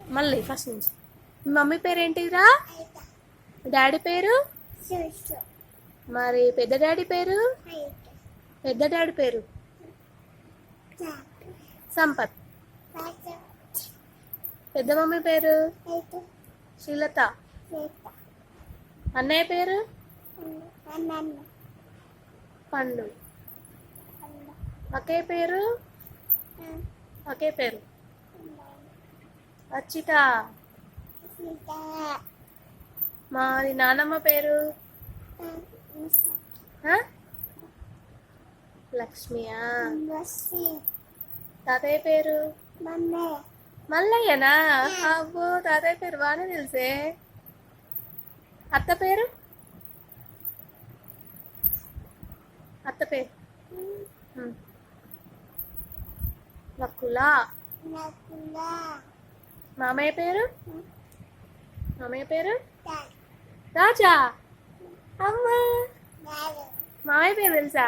మళ్ళీ ఫస్ట్ నుంచి. మీ మమ్మీ పేరు ఏంటిరా? డాడీ పేరు? మరి పెద్ద డాడీ పేరు? పెద్ద డాడీ పేరు సంపత్. పెద్ద మమ్మీ పేరు శ్రీలత. అన్నయ్య పేరు పండు. అక్కయ్య పేరు అచ్చిత. మరి నానమ్మ పేరు లక్ష్మియా? తాతయ్య పేరు మల్లయ్యనా? అబ్బో, తాతయ్య పేరు బాగానే తెలిసే. అత్త పేరు నక్కులా. మామయ్య పేరు రాజా. అమ్మా, మామయ్య పేరు తెలుసా?